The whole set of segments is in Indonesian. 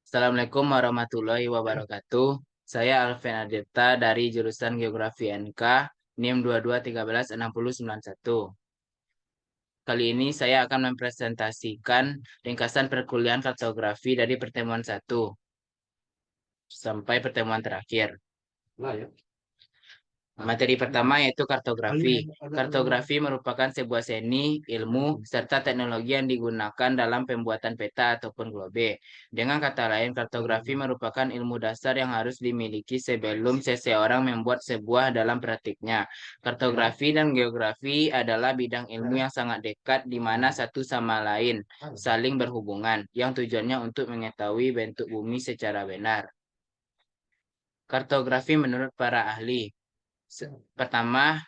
Assalamualaikum warahmatullahi wabarakatuh. Saya Alvin Adita dari jurusan Geografi NK, NIM 22136091. Kali ini saya akan mempresentasikan ringkasan perkuliahan kartografi dari pertemuan 1 sampai pertemuan terakhir. Materi pertama yaitu kartografi. Kartografi merupakan sebuah seni, ilmu, serta teknologi yang digunakan dalam pembuatan peta ataupun globe. Dengan kata lain, kartografi merupakan ilmu dasar yang harus dimiliki sebelum seseorang membuat sebuah dalam praktiknya. Kartografi dan geografi adalah bidang ilmu yang sangat dekat di mana satu sama lain saling berhubungan, yang tujuannya untuk mengetahui bentuk bumi secara benar. Kartografi menurut para ahli. Pertama,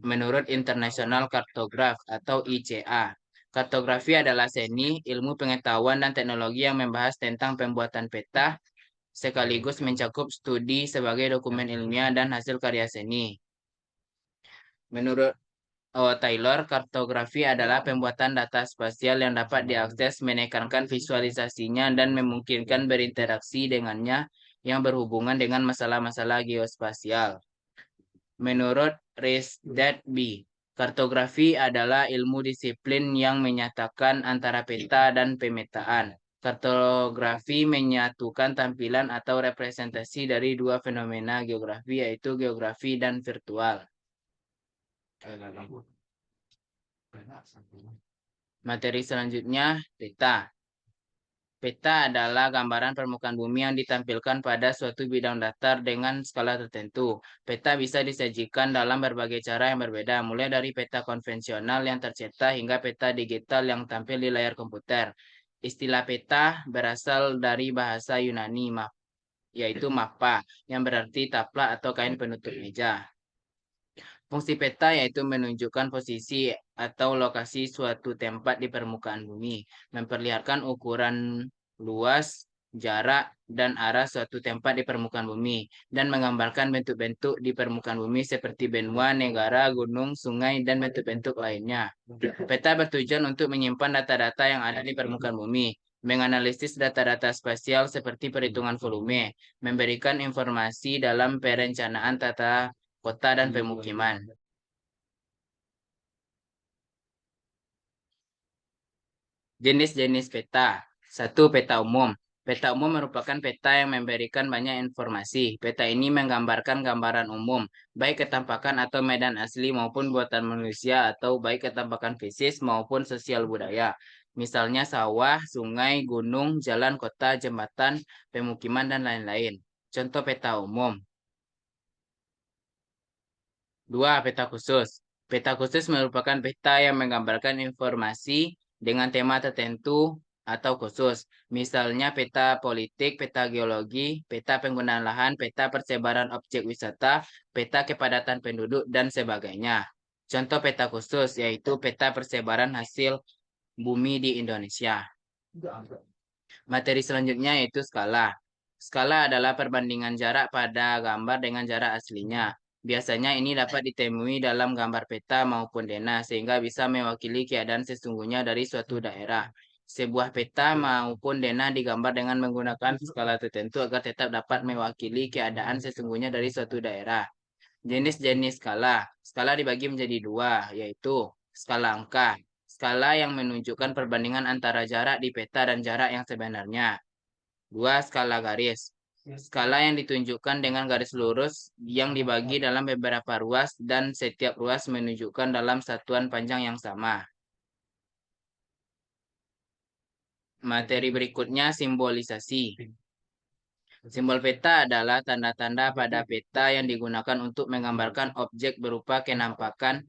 menurut International Cartograph atau ICA, kartografi adalah seni, ilmu pengetahuan dan teknologi yang membahas tentang pembuatan peta, sekaligus mencakup studi sebagai dokumen ilmiah dan hasil karya seni. Menurut Taylor, kartografi adalah pembuatan data spasial yang dapat diakses, menekankan visualisasinya, dan memungkinkan berinteraksi dengannya yang berhubungan dengan masalah-masalah geospasial. Menurut Risdad-B, kartografi adalah ilmu disiplin yang menyatakan antara peta dan pemetaan. Kartografi menyatukan tampilan atau representasi dari dua fenomena geografi, yaitu geografi dan virtual. Materi selanjutnya, peta. Peta adalah gambaran permukaan bumi yang ditampilkan pada suatu bidang datar dengan skala tertentu. Peta bisa disajikan dalam berbagai cara yang berbeda, mulai dari peta konvensional yang tercetak hingga peta digital yang tampil di layar komputer. Istilah peta berasal dari bahasa Yunani, yaitu mappa, yang berarti taplak atau kain penutup meja. Fungsi peta yaitu menunjukkan posisi atau lokasi suatu tempat di permukaan bumi, memperlihatkan ukuran luas, jarak, dan arah suatu tempat di permukaan bumi, dan menggambarkan bentuk-bentuk di permukaan bumi seperti benua, negara, gunung, sungai, dan bentuk-bentuk lainnya. Peta bertujuan untuk menyimpan data-data yang ada di permukaan bumi, menganalisis data-data spasial seperti perhitungan volume, memberikan informasi dalam perencanaan tata kota dan pemukiman. Jenis-jenis peta. 1. Peta umum. Peta umum merupakan peta yang memberikan banyak informasi. Peta ini menggambarkan gambaran umum, baik ketampakan atau medan asli maupun buatan manusia, atau baik ketampakan fisik maupun sosial budaya. Misalnya sawah, sungai, gunung, jalan, kota, jembatan, pemukiman, dan lain-lain. Contoh peta umum. 2. Peta khusus. Peta khusus merupakan peta yang menggambarkan informasi dengan tema tertentu atau khusus. Misalnya peta politik, peta geologi, peta penggunaan lahan, peta persebaran objek wisata, peta kepadatan penduduk, dan sebagainya. Contoh peta khusus yaitu peta persebaran hasil bumi di Indonesia. Materi selanjutnya yaitu skala. Skala adalah perbandingan jarak pada gambar dengan jarak aslinya. Biasanya ini dapat ditemui dalam gambar peta maupun denah, sehingga bisa mewakili keadaan sesungguhnya dari suatu daerah. Sebuah peta maupun denah digambar dengan menggunakan skala tertentu agar tetap dapat mewakili keadaan sesungguhnya dari suatu daerah. Jenis-jenis skala. Skala dibagi menjadi dua, yaitu skala angka. Skala yang menunjukkan perbandingan antara jarak di peta dan jarak yang sebenarnya. 2. Skala garis. Skala yang ditunjukkan dengan garis lurus yang dibagi dalam beberapa ruas dan setiap ruas menunjukkan dalam satuan panjang yang sama. Materi berikutnya simbolisasi. Simbol peta adalah tanda-tanda pada peta yang digunakan untuk menggambarkan objek berupa kenampakan,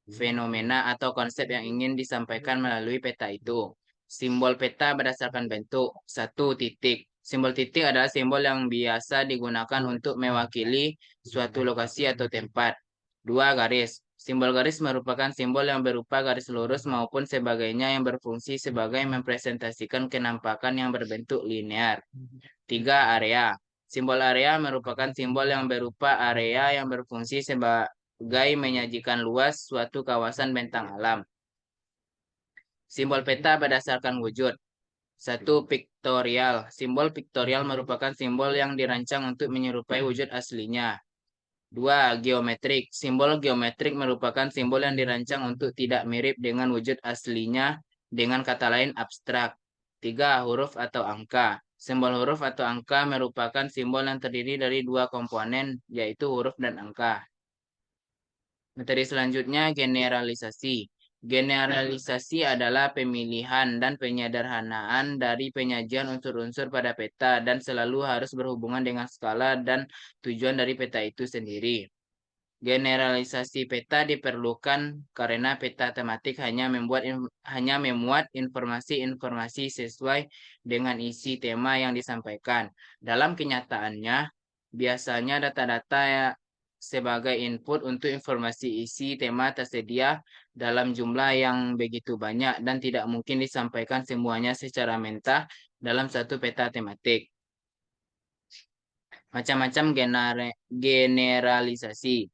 fenomena, atau konsep yang ingin disampaikan melalui peta itu. Simbol peta berdasarkan bentuk. 1. Titik. Simbol titik adalah simbol yang biasa digunakan untuk mewakili suatu lokasi atau tempat. 2. Garis. Simbol garis merupakan simbol yang berupa garis lurus maupun sebagainya yang berfungsi sebagai mempresentasikan kenampakan yang berbentuk linear. 3. Area. Simbol area merupakan simbol yang berupa area yang berfungsi sebagai menyajikan luas suatu kawasan bentang alam. Simbol peta berdasarkan wujud. 1. Piktorial. Simbol piktorial merupakan simbol yang dirancang untuk menyerupai wujud aslinya. 2. Geometrik. Simbol geometrik merupakan simbol yang dirancang untuk tidak mirip dengan wujud aslinya, dengan kata lain abstrak. 3. Huruf atau angka. Simbol huruf atau angka merupakan simbol yang terdiri dari dua komponen, yaitu huruf dan angka. Materi selanjutnya, generalisasi. Generalisasi adalah pemilihan dan penyederhanaan dari penyajian unsur-unsur pada peta dan selalu harus berhubungan dengan skala dan tujuan dari peta itu sendiri. Generalisasi peta diperlukan karena peta tematik hanya memuat informasi-informasi sesuai dengan isi tema yang disampaikan. Dalam kenyataannya, biasanya data-data sebagai input untuk informasi isi tema tersedia dalam jumlah yang begitu banyak dan tidak mungkin disampaikan semuanya secara mentah dalam satu peta tematik. Macam-macam generalisasi.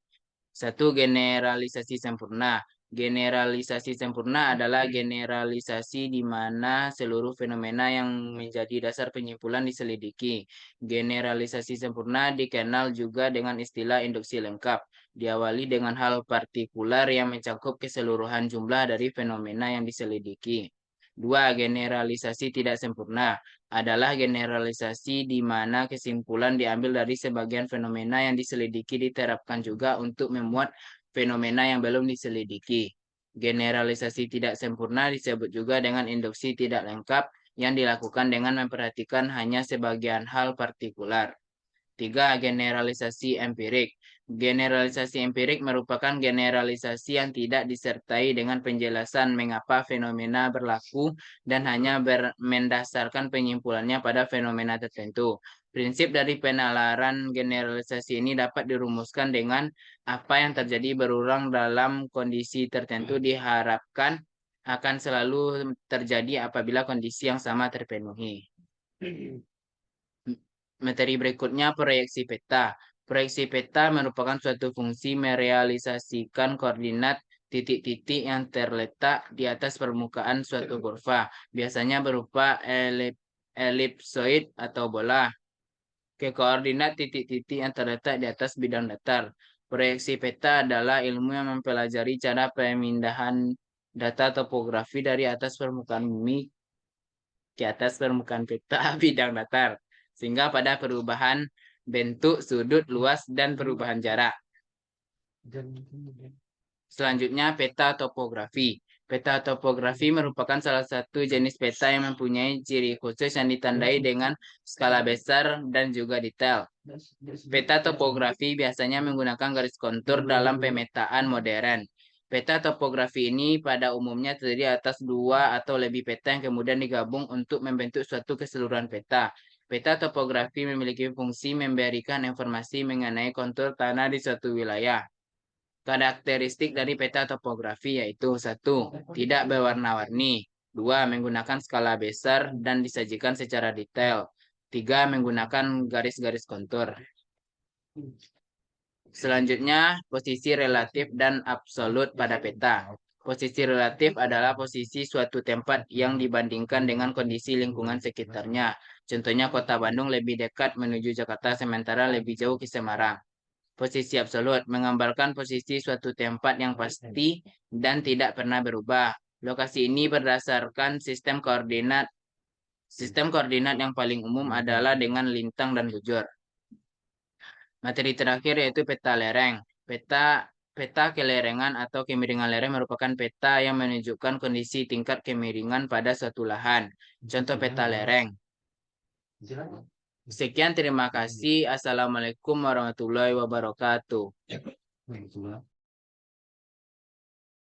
1. Generalisasi sempurna. Generalisasi sempurna adalah generalisasi di mana seluruh fenomena yang menjadi dasar penyimpulan diselidiki. Generalisasi sempurna dikenal juga dengan istilah induksi lengkap. Diawali dengan hal partikular yang mencakup keseluruhan jumlah dari fenomena yang diselidiki. 2. Generalisasi tidak sempurna adalah generalisasi di mana kesimpulan diambil dari sebagian fenomena yang diselidiki diterapkan juga untuk memuat fenomena yang belum diselidiki. Generalisasi tidak sempurna disebut juga dengan induksi tidak lengkap yang dilakukan dengan memperhatikan hanya sebagian hal partikular. 3. Generalisasi empirik. Generalisasi empirik merupakan generalisasi yang tidak disertai dengan penjelasan mengapa fenomena berlaku dan hanya mendasarkan penyimpulannya pada fenomena tertentu. Prinsip dari penalaran generalisasi ini dapat dirumuskan dengan apa yang terjadi berulang dalam kondisi tertentu diharapkan akan selalu terjadi apabila kondisi yang sama terpenuhi. Materi berikutnya, proyeksi peta. Proyeksi peta merupakan suatu fungsi merealisasikan koordinat titik-titik yang terletak di atas permukaan suatu kurva, biasanya berupa elipsoid atau bola, ke koordinat titik-titik yang terletak di atas bidang datar. Proyeksi peta adalah ilmu yang mempelajari cara pemindahan data topografi dari atas permukaan bumi ke atas permukaan peta bidang datar, sehingga pada perubahan bentuk, sudut, luas, dan perubahan jarak. Selanjutnya, peta topografi. Peta topografi merupakan salah satu jenis peta yang mempunyai ciri khusus yang ditandai dengan skala besar dan juga detail. Peta topografi biasanya menggunakan garis kontur dalam pemetaan modern. Peta topografi ini pada umumnya terdiri atas dua atau lebih peta yang kemudian digabung untuk membentuk suatu keseluruhan peta. Peta topografi memiliki fungsi memberikan informasi mengenai kontur tanah di suatu wilayah. Karakteristik dari peta topografi yaitu 1. Tidak berwarna-warni. 2. Menggunakan skala besar dan disajikan secara detail. 3. Menggunakan garis-garis kontur. Selanjutnya, posisi relatif dan absolut pada peta. Posisi relatif adalah posisi suatu tempat yang dibandingkan dengan kondisi lingkungan sekitarnya. Contohnya, kota Bandung lebih dekat menuju Jakarta sementara lebih jauh ke Semarang. Posisi absolut menggambarkan posisi suatu tempat yang pasti dan tidak pernah berubah. Lokasi ini berdasarkan sistem koordinat. Sistem koordinat yang paling umum adalah dengan lintang dan bujur. Materi terakhir yaitu peta lereng. Peta kelerengan atau kemiringan lereng merupakan peta yang menunjukkan kondisi tingkat kemiringan pada suatu lahan. Contoh peta lereng. Sekian, terima kasih. Assalamualaikum warahmatullahi wabarakatuh.